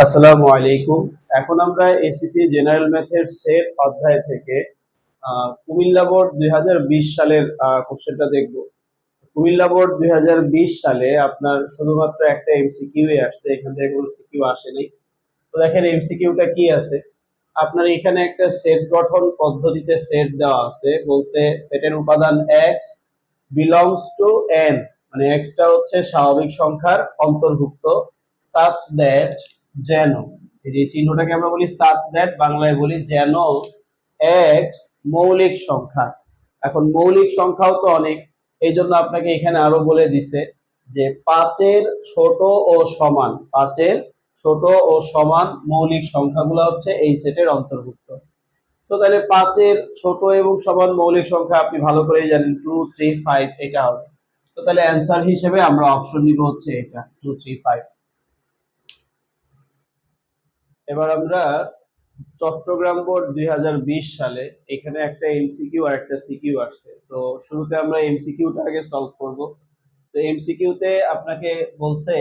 আসসালামু আলাইকুম। এখন আমরা এসএসসি জেনারেল ম্যাথের সেট অধ্যায় থেকে কুমিল্লা বোর্ড 2020 সালের কোশ্চেনটা দেখব। কুমিল্লা বোর্ড 2020 সালে আপনার শুধুমাত্র একটা এমসিকিউ আসছে, এখান থেকে কোনো সিকিউ আসেনি। তো দেখেন এমসিকিউটা কি আছে। আপনার এখানে একটা সেট গঠন পদ্ধতিতে সেট দেওয়া আছে, বলছে সেটের উপাদান x বিলংস টু n, মানে x টা হচ্ছে স্বাভাবিক সংখ্যার অন্তর্ভুক্ত, such that, যেন, এই যে চিহ্নটাকে আমরা বলি such that, বাংলায় বলি যেন x মৌলিক সংখ্যা। এখন মৌলিক সংখ্যাও তো অনেক, এই জন্য আপনাকে এখানে আরো বলে দিছে যে 5-এর ছোট ও সমান, 5-এর ছোট ও সমান মৌলিক সংখ্যাগুলো হচ্ছে এই সেটের অন্তর্ভুক্ত। তো তাহলে 5-এর ছোট এবং সমান মৌলিক সংখ্যা আপনি ভালো করেই জানেন 2 3 5, এটা হবে। তো তাহলে অ্যান্সার হিসেবে আমরা অপশন নিব হচ্ছে এটা 2 3 5। এবার আমরা চট্টগ্রাম বোর্ড 2020 সালে এখানে একটা এমসিকিউ আর একটা সিকিউ আসছে। তো শুরুতে আমরা এমসিকিউটা আগে সলভ করব। তো এমসিকিউতে আপনাকে বলছে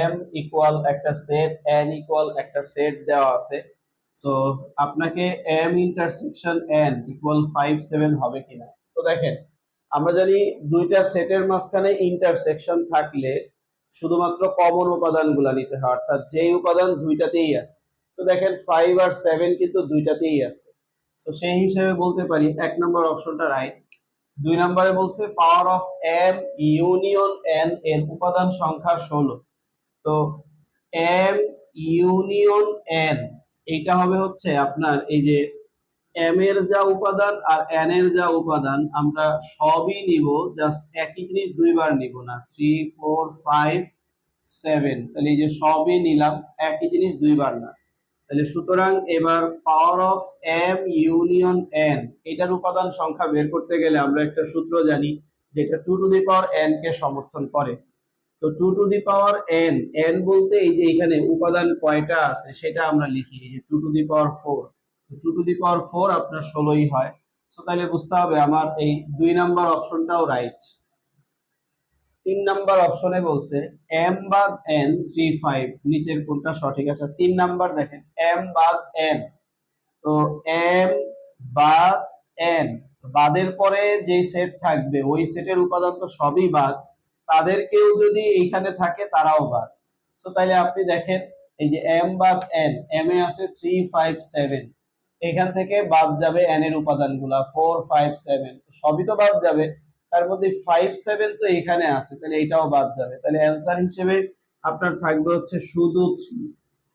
m ইকুয়াল একটা সেট, n ইকুয়াল একটা সেট দেওয়া আছে। সো আপনাকে m ইন্টারসেকশন n ইকুয়াল 5 7 হবে কিনা। তো দেখেন, আমরা জানি দুইটা সেটের মাঝখানে ইন্টারসেকশন থাকলে শুধুমাত্র কমন উপাদানগুলো নিতে হয়, অর্থাৎ যেই উপাদান দুইটাতেই আছে। তো দেখেন 5 আর 7 কিন্তু দুইটাতেই আছে। তো সেই হিসেবে বলতে পারি এক নম্বর অপশনটা রাইট। দুই নম্বরে বলছে power of m union n এর উপাদান সংখ্যা 16। তো m ইউনিয়ন n এইটা হবে হচ্ছে আপনার এই যে m এর যা উপাদান আর n এর যা উপাদান আমরা সবই নিব, জাস্ট একই জিনিস দুইবার নিব না। 3 4 5 7, তাহলে এই যে সবই নিলাম, একই জিনিস দুইবার না। তাহলে সুতরাং এবার power of m union n এটার উপাদান সংখ্যা বের করতে গেলে আমরা একটা সূত্র জানি, যেটা 2 টু দি পাওয়ার n কে সমর্থন করে। তো 2 to the power n, n বলতে এই যে এখানে উপাদান কয়টা আছে সেটা আমরা লিখি, এই যে 2 to the power 4। 2 to the পাওয়ার 4 আপনার 16ই হয়। সো তাহলে বুঝতে হবে আমার এই দুই নাম্বার অপশনটাও রাইট। তিন নাম্বার অপশনে বলছে m বাদ n 3 5, নিচের কোনটা সঠিক আছে। তিন নাম্বার দেখেন m বাদ n, তো m বাদ n, বাদের পরে যেই সেট থাকবে ওই সেটের উপাদান তো সবই বাদ, তাদেরকেও যদি এইখানে থাকে তারাও বাদ। সো তাইলে আপনি দেখেন এই যে m বাদ n, m এ আছে 3 5 7, এখান থেকে বাদ যাবে n এর উপাদানগুলা 4 5 7, তো সবই তো বাদ যাবে। তার মধ্যে 5 7 তো এখানে আছে, তাহলে এটাও বাদ যাবে। তাহলে অ্যান্সার হিসেবে আপনার থাকবে হচ্ছে শুধু 3।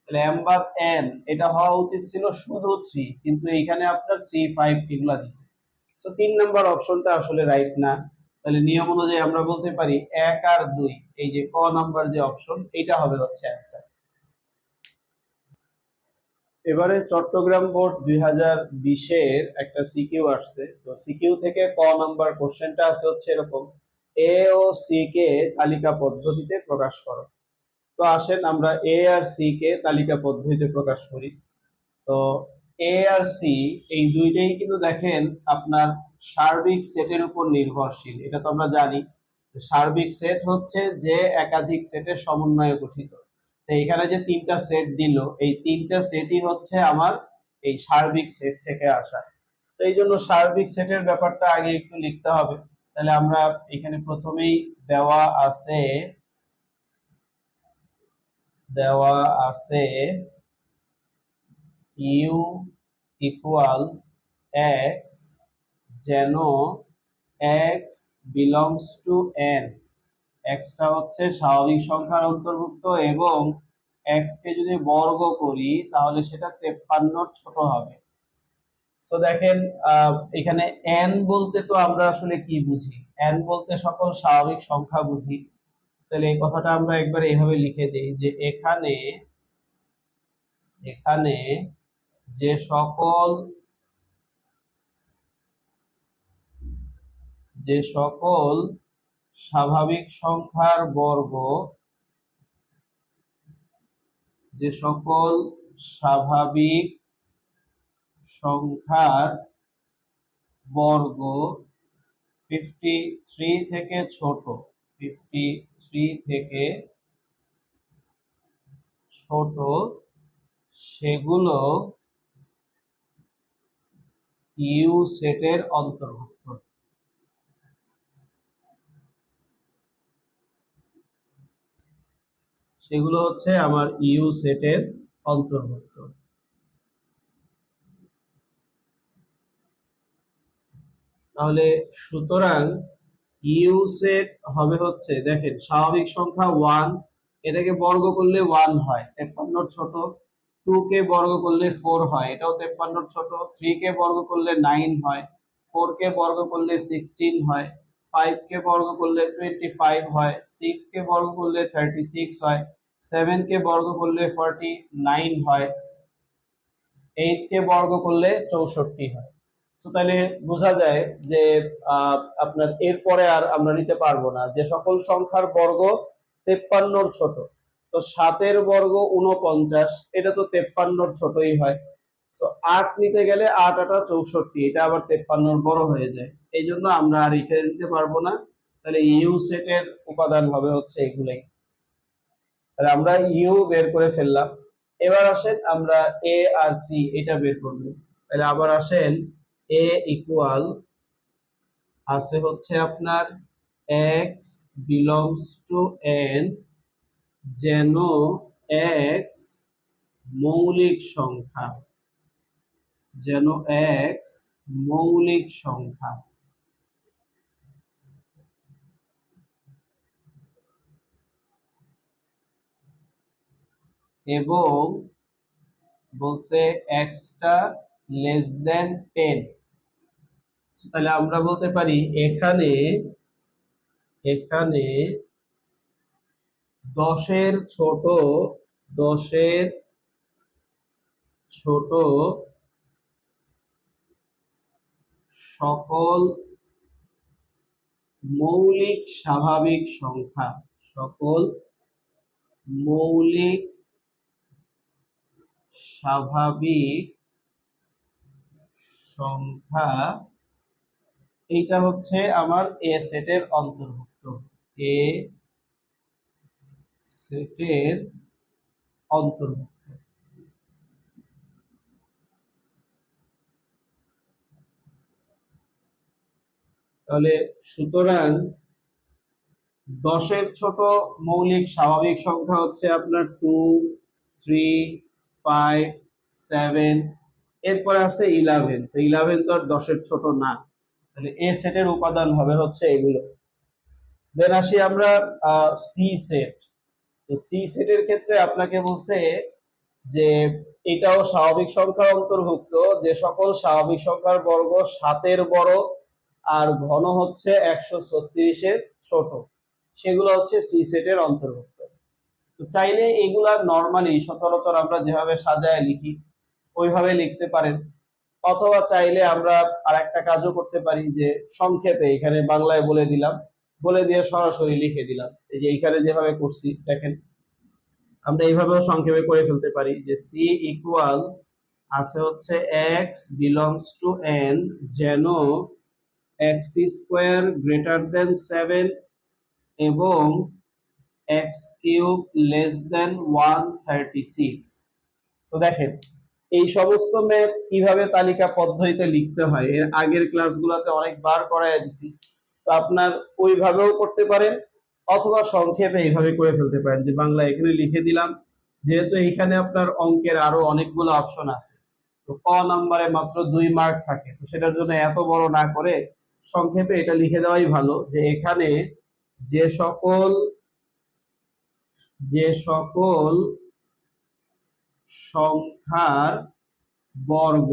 তাহলে m বাদ n এটা হওয়া উচিত ছিল শুধু 3, কিন্তু এইখানে আপনার 3 5 এগুলা দিছে। সো তিন নাম্বার অপশনটা আসলে রাইট না। তাহলে নিয়ম অনুযায়ী আমরা বলতে পারি 1 আর 2, এই যে ক নাম্বার যে অপশন, এটা হবে হচ্ছে অ্যান্সার। এবারে চট্টগ্রাম বোর্ড 2020 এর একটা সিকিউ আসছে। তো সিকিউ থেকে ক নাম্বার কোশ্চেনটা আছে হচ্ছে এরকম, এ ও সি কে তালিকা পদ্ধতিতে প্রকাশ করো। তো আসেন আমরা এ আর সি কে তালিকা পদ্ধতিতে প্রকাশ করি। তো এ আর সি এই দুইটাই কিন্তু দেখেন আপনার সার্বিক সেটের উপর নির্ভরশীল, এটা তো আমরা জানি। সার্বিক সেট হচ্ছে যে একাধিক সেটের সমন্বয়ে গঠিত। তো এখানে যে তিনটা সেট দিল, এই তিনটা সেটই হচ্ছে আমার এই সার্বিক সেট থেকে আসা। তো এই জন্য সার্বিক সেটের ব্যাপারটা আগে একটু লিখতে হবে। তাহলে আমরা এখানে প্রথমেই দেওয়া আছে, দেওয়া আছে ইউ ইকুয়াল এক্স, যেন x belongs to N, extra হচ্ছে স্বাভাবিক সংখ্যার অন্তর্ভুক্ত এবং এক্স কে যদি বর্গ করি তাহলে সেটা 53 ছোট হবে। সো দেখেন এখানে এন বলতে তো আমরা আসলে কি বুঝি, এন বলতে সকল স্বাভাবিক সংখ্যা বুঝি। তাহলে এই কথাটা আমরা একবার এইভাবে লিখে দেই যে এখানে, এখানে যে সকল, যে সকল স্বাভাবিক সংখ্যার বর্গ, যে সকল স্বাভাবিক সংখ্যার বর্গ 53 থেকে ছোট, 53 থেকে ছোট, সেগুলো ইউ সেটের অন্তর্ভুক্ত। সেগুলো হচ্ছে আমার ইউ সেটের অন্তর্ভুক্ত। তাহলে সুতরাং ইউ সেট হবে হচ্ছে, দেখেন স্বাভাবিক সংখ্যা 1, এটাকে বর্গ করলে 1 হয়, 53 ছোট। 2 কে বর্গ করলে 4 হয়, এটাও 53 ছোট। 3 কে বর্গ করলে 9 হয়, 4 কে বর্গ করলে 16 হয়, 5 কে বর্গ করলে 25 হয়, 6 কে বর্গ করলে 36 হয়, 7 কে বর্গ করলে 49 হয়, 8 কে বর্গ করলে 64 হয়। তো তাহলে বোঝা যায় যে আপনার এরপরে আর আমরা নিতে পারবো না, যে সকল সংখ্যার বর্গ 53 ছোট। তো 7 বর্গ 49, এটা তো 53 ছোটই হয়। তো 8 নিতে গেলে 8 8 64, এটা আবার 53 বড় হয়ে যায়। এই জন্য আমরা আর এখানে নিতে পারবো না। তাহলে ইউ সেটের উপাদান হবে হচ্ছে এগুলাই। তাহলে আমরা ইউ বের করে ফেললাম। এবার আসেন আমরা এ আর সি এটা বের করব। তাহলে আবার আসেন, এ ইকুয়াল আছে হচ্ছে আপনার x বিলংস টু n, যেন x মৌলিক সংখ্যা, যেন x মৌলিক সংখ্যা। এবং বলছে x টা লেস দেন 10। তাহলে আমরা বলতে পারি এখানে এখানে 10-এর ছোট, 10-এর ছোট সকল মৌলিক স্বাভাবিক সংখ্যা, সকল মৌলিক স্বাভাবিক সংখ্যা, এইটা হচ্ছে আমার এ সেটের অন্তর্ভুক্ত। এ সেটের অন্তর্ভুক্ত। তাহলে সুতরাং 10-এর ছোট মৌলিক স্বাভাবিক সংখ্যা হচ্ছে আপনার 2, 3, 5, 7, এরপরে আছে 11। তো 11 তো আর 10-এর ছোট না। তাহলে এ সেটের উপাদান হবে হচ্ছে এগুলো। দেন আসি আমরা সি সেট। তো সি সেটের ক্ষেত্রে আপনাকে বলছে যে এটাও স্বাভাবিক সংখ্যার অন্তর্ভুক্ত, যে সকল স্বাভাবিক সংখ্যার বর্গ 7-এর বড় আর ঘন হচ্ছে 136-এর ছোট, সেগুলো হচ্ছে সি সেটের অন্তর্ভুক্ত। তো চাইলে এগুলা নরমালি সচরাচর আমরা যেভাবে সাজায় লিখি ওইভাবে লিখতে পারেন, অথবা চাইলে আমরা আরেকটা কাজও করতে পারি, যে সংক্ষেপে এখানে বাংলায় বলে দিলাম, বলে দিয়ে সরাসরি লিখে দিলাম। এই যে এইখানে যেভাবে করছি দেখেন, আমরা এইভাবেও সংক্ষেপে করে ফেলতে পারি যে সি ইকুয়াল আছে হচ্ছে x বিলংস টু n, যেন x স্কোয়ার গ্রেটার দেন 7 এবং x কিউব লেস দেন 136। তো দেখেন এই সমস্ত ম্যাথস কিভাবে তালিকা পদ্ধতিতে লিখতে হয় এর আগের ক্লাসগুলোতে অনেকবার করায় দিছি। তো আপনার ওইভাবেও করতে পারেন, অথবা সংক্ষেপে এইভাবে করে ফেলতে পারেন, যে বাংলা এখানে লিখে দিলাম। যেহেতু এইখানে আপনার অঙ্কের আরো অনেকগুলো অপশন আছে, তো ক নাম্বারে মাত্র 2 মার্ক থাকে, তো সেটার জন্য এত বড় না করে সংক্ষেপে এটা লিখে দেওয়াই ভালো, যে এখানে যে সকল যে সকল সংখ্যার বর্গ,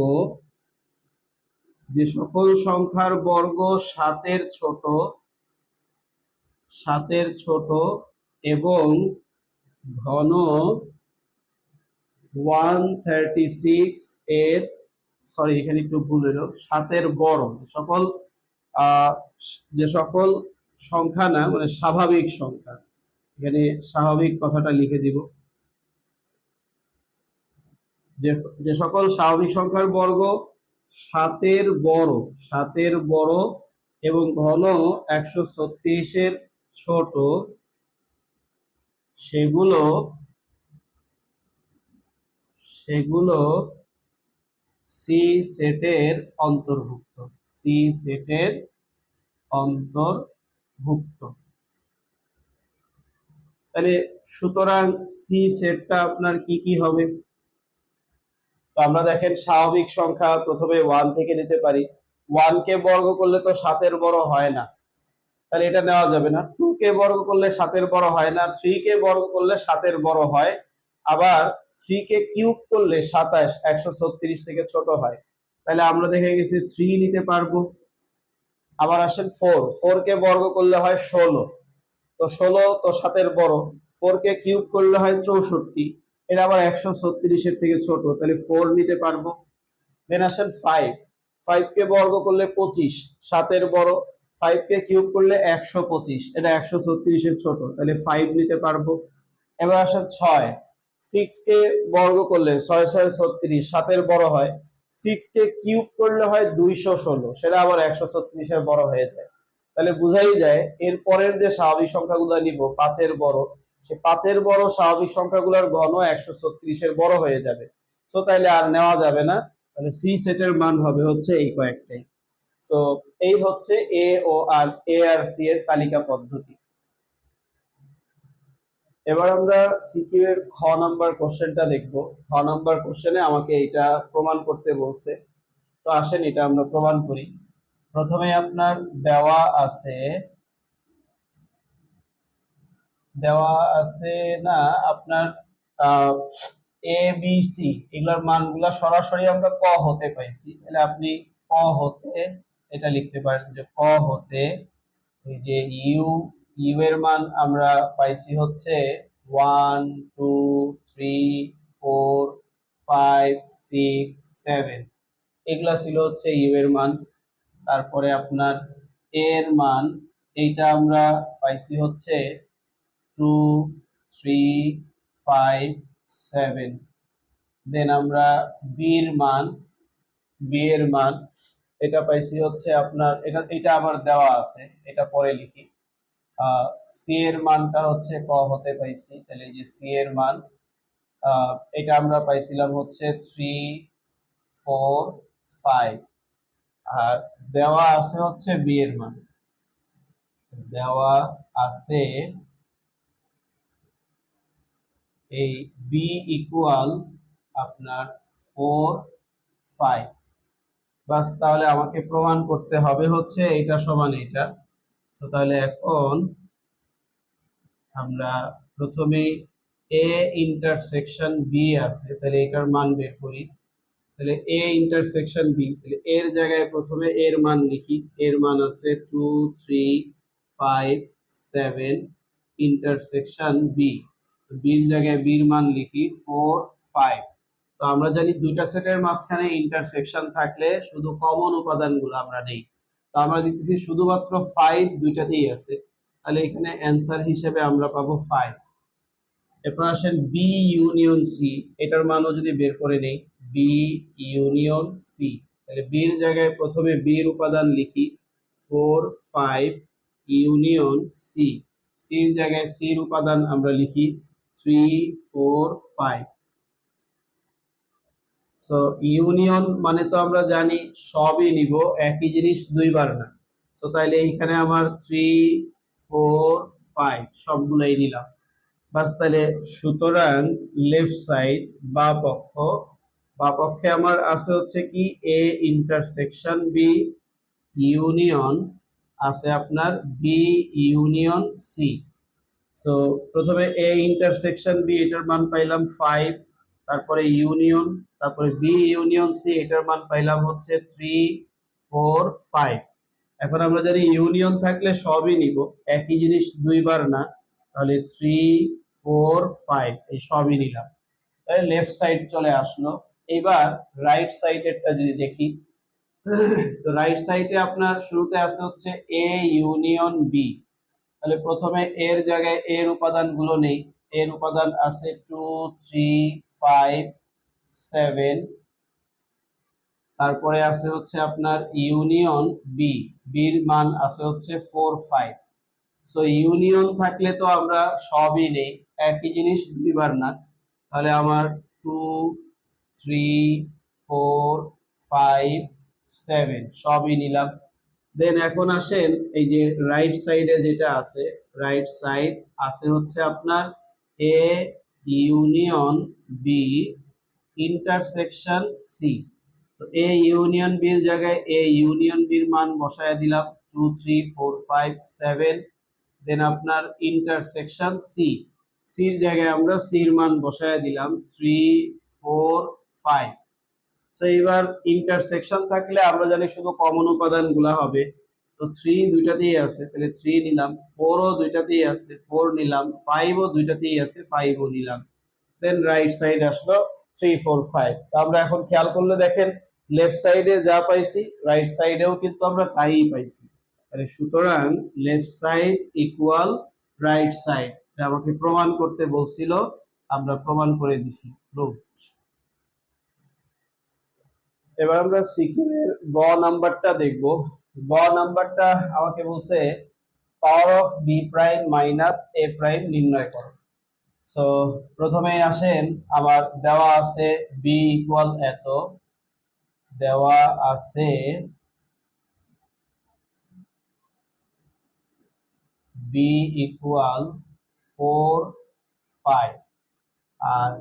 যে সকল সংখ্যার বর্গ 7-এর ছোট, 7-এর ছোট এবং ঘন 136 এর, সরি এখানে একটু ভুল হলো, 7-এর বড় সকল যে সকল সংখ্যা না, মানে স্বাভাবিক সংখ্যা, এখানে স্বাভাবিক কথাটা লিখে দিব, যে যে সকল স্বাভাবিক সংখ্যার বর্গ 7-এর বড়, 7-এর বড় এবং ঘন 136-এর ছোট, সেগুলো সেগুলো সি সেটের অন্তর্ভুক্ত, সি সেটের অন্তর্ভুক্ত। তাহলে সুতরাং সি সেটটা আপনার কি কি হবে? তো আমরা দেখেন স্বাভাবিক সংখ্যা প্রথমে 1 থেকে নিতে পারি। 1 কে বর্গ করলে তো 7 বড় হয় না, তাহলে এটা নেওয়া যাবে না। 2 কে বর্গ করলে 7 বড় হয় না। 3 কে বর্গ করলে 7 বড় হয়। আবার 3 কে কিউব করলে 27 136 থেকে ছোট হয়। তাহলে আমরা দেখে গেছি 3 নিতে পারবো। আবার আসেন 4, 4 কে বর্গ করলে হয় 16, তো 16 তো 7 বড়। 4 কে কিউব করলে হয় 64, এটা আবার 136 এর থেকে ছোট, তাহলে 4 নিতে পারবো। দেন আসেন 5, 5 কে বর্গ করলে 25, 7 বড়। 5 কে কিউব করলে 125, এটা 136 এর ছোট, তাহলে 5 নিতে পারবো। এবার আসেন 6, 6 কে বর্গ করলে 6 6 36, 7 বড় হয়। 6 কে কিউব করলে হয় 216, সেটা আবার 136 এর বড় হয়ে যায়। তাহলে বুঝাই যায় এর পরের যে স্বাভাবিক সংখ্যাগুলো নিব 5 এর বড়, সে 5 এর বড় স্বাভাবিক সংখ্যাগুলোর ঘন 136 এর বড় হয়ে যাবে। সো তাইলে আর নেওয়া যাবে না, তাহলে সি সেটের মান হবে হচ্ছে এই কয়েকটাই। সো এই হচ্ছে এ আর সি এর তালিকা পদ্ধতি। এবার আমরা সিকিউ এর খ নাম্বার কোশ্চেনটা দেখব। খ নাম্বার কোশ্চেনে আমাকে এটা প্রমাণ করতে বলছে, তো আসেন এটা আমরা প্রমাণ করি। প্রথমে আপনার দেওয়া আছে না আপনার এ বি সি, এগুলোর মানগুলা সরাসরি আমরা ক হতে পাইছি, তাহলে আপনি ক হতে এটা লিখতে পারেন যে ক হতে এই যে ইউ, ইউ এর মান আমরা পাইছি হচ্ছে 1 2 3 4 5 6 7, এগুলা ছিল হচ্ছে ইউ এর মান। তারপরে আপনার এর মান এইটা আমরা পাইছি হচ্ছে 2 3 5 7। দেন আমরা বি এর মান এটা পাইছি হচ্ছে আপনার এটা আবার দেওয়া আছে, এটা পরে লিখি। সি এর মানটা হচ্ছে ক হতে পাইছি, তাহলে এই যে সি এর মান এটা আমরা পাইছিলাম হচ্ছে 3 4 5। আর দেওয়া আছে হচ্ছে বি এর মান, দেওয়া আছে এই বি ইকুয়াল আপনার 4 5। বাস, তাহলে আমাকে প্রমাণ করতে হবে হচ্ছে এটা সমান এটা। সো তাহলে এখন আমরা প্রথমে এ ইন্টারসেকশন বি আছে, তাহলে এটার মান বের করি। তাহলে এ ইন্টারসেকশন বি, তাহলে এর জায়গায় প্রথমে এর মান লিখি। এর মান আছে 2 3 5 7 ইন্টারসেকশন বি, বির জায়গায় বির মান লিখি 4 5। তো আমরা জানি দুইটা সেটের মাঝখানে ইন্টারসেকশন থাকলে শুধু কমন উপাদানগুলো আমরা নেই, তো আমরা দেখতেছি শুধুমাত্র 5 দুইটাতেই আছে, তাহলে এখানে অ্যান্সার হিসেবে আমরা পাবো 5। এরপর আসেন বি ইউনিয়ন সি, এটার মানও যদি বের করে নেই বি ইউনিয়ন সি, তাহলে বির জায়গায় প্রথমে বির উপাদান লিখি 4 5 ইউনিয়ন সি, সির জায়গায় সির উপাদান আমরা লিখি 3 4 5। সো ইউনিয়ন মানে তো আমরা জানি সবই নিব, একই জিনিস দুইবার না। সো তাইলে এইখানে আমার 3 4 5 সবগুলাই নিলাম। বাস, তাহলে সুতরাং লেফট সাইড বা পক্ষে আমার আছে হচ্ছে কি এ ইন্টারসেকশন বি ইউনিয়ন আছে আপনার বি ইউনিয়ন সি। সো প্রথমে এ ইন্টারসেকশন বি, এটার মান পাইলাম 5, তারপরে ইউনিয়ন, তারপরে বি ইউনিয়ন সি, এটার মান পাইলাম হচ্ছে 3 4 5। এখন আমরা জানি ইউনিয়ন থাকলে সবই নিব, একই জিনিস দুইবার না, তাহলে 3 4 5 এই সবই নিলাম। তাহলে লেফট সাইড চলে আসলো। এবার রাইট সাইডেরটা যদি দেখি, তো রাইট সাইডে আপনার শুরুতে আছে হচ্ছে এ ইউনিয়ন বি, তাহলে প্রথমে এর জায়গায় এর উপাদানগুলো নেই। এর উপাদান আছে 2 3 5 7, তারপরে আছে হচ্ছে আপনার ইউনিয়ন বি, বির মান আছে হচ্ছে 4 5। সো ইউনিয়ন থাকলে তো আমরা সবই নেই, একই জিনিস দুইবার না, তাহলে আমার 2 3 4 5 7 সবই নিলাম। দেন এখন আসেন এই যে রাইট সাইডে যেটা আছে, রাইট সাইড আছে হচ্ছে আপনার A union B intersection C. তো এ ইউনিয়ন বির জায়গায় এ ইউনিয়ন বির মান বসায় দিলাম 2 3 4 5 7। দেন আপনার ইন্টারসেকশন সি, সির জায়গায় আমরা সির মান বসায় দিলাম 3 4 5। সো এবার ইন্টারসেকশন থাকলে আমরা জানি শুধু কমন উপাদান গুলা হবে। তো 3 দুইটাতেই আছে, তাহলে 3 নিলাম। 4 ও দুইটাতেই আছে, 4 নিলাম। 5 ও দুইটাতেই আছে, 5 ও নিলাম। দেন রাইট সাইড আসলো 3 4 5। তো আমরা এখন খেয়াল করলে দেখেন লেফট সাইডে যা পাইছি রাইট সাইডেও কিন্তু আমরা তাই পাইছি। তাহলে সুতরাং left side equal right side, এটা আমাকে প্রমাণ করতে বলছিল, আমরা প্রমাণ করে দিছি, প্রুভড। এবার আমরা সিকিউ এর গ নাম্বারটা দেখব। গ নাম্বারটা আমাকে বলছে power of B prime minus A prime নির্ণয় করো। সো প্রথমে আসেন, আমার দেওয়া আছে বি ইকুয়াল এত, দেওয়া আছে বি ইকুয়াল 4 5, আর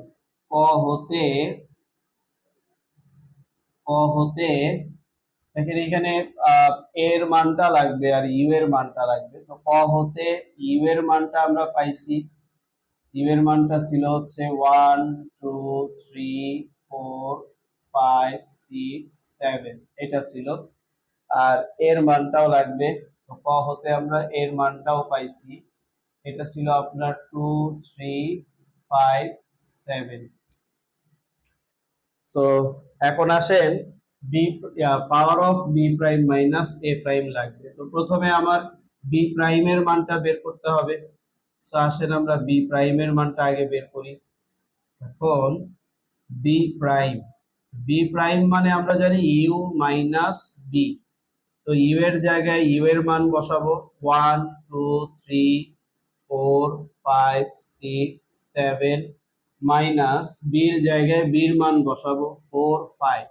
ক হতে দেখেন এখানে এর মানটা লাগবে আর ইউ এর মানটা লাগবে। তো ক হতে ইউ এর মানটা আমরা পাইছি, ইউ এর মানটা ছিল হচ্ছে 1 2 3 4 5 6 7, এটা ছিল। আর এর মানটাও লাগবে, তো ক হতে আমরা এর মানটাও পাইছি, এটা ছিল আপনার 2 3 5 7। সো এখন আসেন B, power of B prime minus A prime লাগবে। তো প্রথমে আমার বি প্রাইমের মানটা বের করতে হবে। সো আসেন আমরা বি প্রাইমের মানটা আগে বের করি। এখন বি প্রাইম, বি প্রাইম মানে আমরা জানি ইউ মাইনাস বি। তো ইউ এর জায়গায় ইউ এর মান বসাবো 1 2 3 4 5 6 7, মাইনাস বির জায়গায় বির মান বসাবো 4 5।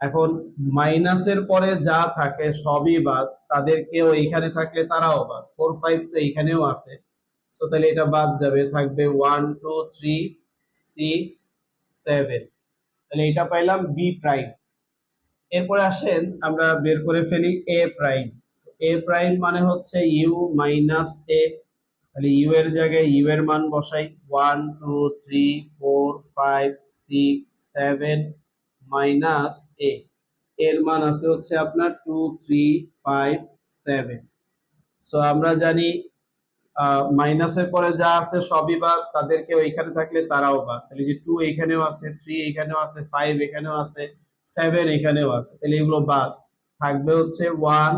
এখন মাইনাসের পরে যা থাকে সবই বাদ, তাদেরকেও এখানে থাকলে তারাও বাদ। 4 5 তো এখানেও আছে, সো তাহলে এটা বাদ যাবে, থাকবে 1 2 3 6 7। তাহলে এটা পাইলাম বি প্রাইম। এরপরে আসেন আমরা বের করে ফেলি এ প্রাইম। এ প্রাইম মানে হচ্ছে ইউ মাইনাস এ। তাহলে ইউ এর জায়গায় ইউ এর মান বসাই 1 2 3 4 5 6 7 মাইনাস এ, এর মান আছে হচ্ছে আপনার 2 3 5 7। সো আমরা জানি মাইনাসের পরে যা আছে সবই বাদ, তাদেরকে ওইখানে থাকলে তারাও বাদ। তাহলে যে 2 এখানেও আছে, 3 এখানেও আছে, 5 এখানেও আছে, 7 এখানেও আছে, তাহলে এগুলো বাদ। থাকবে হচ্ছে 1,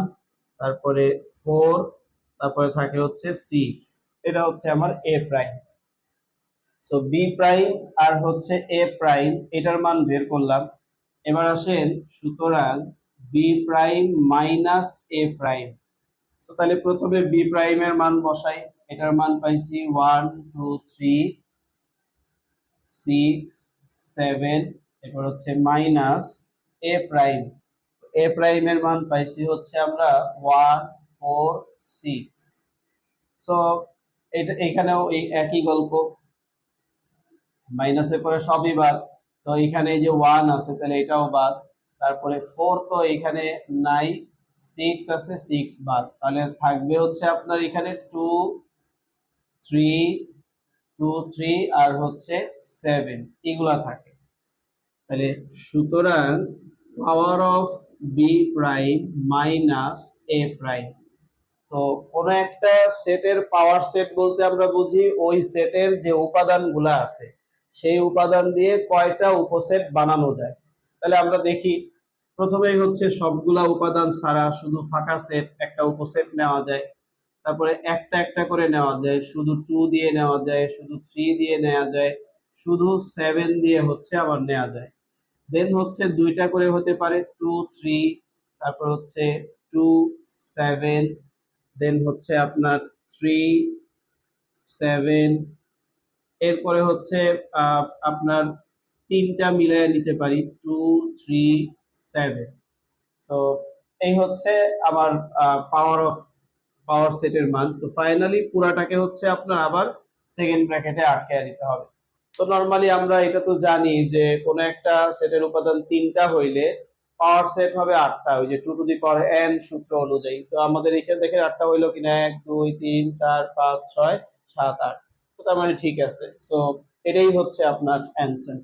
তারপরে 4, তারপরে থাকে হচ্ছে 6। এটা হচ্ছে আমার এ প্রাইম। সো বি প্রাইম আর হচ্ছে এ প্রাইম, এটার মান বের করলাম। এবার আসেন সুতরাং B prime minus A prime. So তাহলে প্রথমে বি প্রাইমের মান বসাই, এটার মান পাইছি 1 2 3 6 7, এরপর হচ্ছে মাইনাস এ প্রাইম। এ প্রাইমের মান পাইছি হচ্ছে আমরা 1 4 6। সো এটা এখানেও এই একই গল্প, মাইনাসের পরে সবই বাদ। তো এখানে যে 1 আছে তাহলে এটাও বাদ, তারপরে 4 তো এখানে নাই, 6 আছে, 6 বাদ। তাহলে থাকবে হচ্ছে আপনার এখানে 2 3 2 3 আর হচ্ছে 7, এগুলা থাকে। তাহলে সুতরাং power of B prime minus A prime. তো কোন একটা সেটের পাওয়ার সেট বলতে আমরা বুঝি ওই সেটের যে উপাদানগুলো আছে সেই উপাদান দিয়ে কয়টা উপসেট বানানো যায়। তাহলে আমরা দেখি, প্রথমেই হচ্ছে সবগুলা উপাদান ছাড়া শুধু ফাঁকা সেট একটা উপসেট নেওয়া যায়। তারপরে একটা একটা করে নেওয়া যায়, শুধু 2 দিয়ে নেওয়া যায়, শুধু 3 দিয়ে নেওয়া যায়, শুধু 7 দিয়ে হচ্ছে আবার নেওয়া যায়। দেন হচ্ছে দুইটা করে হতে পারে 2 3, তারপর হচ্ছে 2 7, দেন হচ্ছে আপনার 3 7, এরপরে হচ্ছে আপনার তিনটা মিলায় নিতে পারি, 2 3 7। সো এই হচ্ছে আমার পাওয়ার সেটের মান। তো ফাইনালি পুরাটাকে হচ্ছে আপনার আবার সেকেন্ড ব্র্যাকেটে আটকে দিতে হবে। তো নরমালি আমরা এটা তো জানি যে কোন একটা সেটের উপাদান তিনটা হইলে পাওয়ার সেট হবে আটটা, ওই যে 2 টু দি পাওয়ার n সূত্র অনুযায়ী। তো আমাদের এখানে দেখেন আটটা হইলো কিনা, 1 2 3 4 5 6 7 8। তো তার মানে ঠিক আছে। সো এটাই হচ্ছে আপনার অ্যান্সার।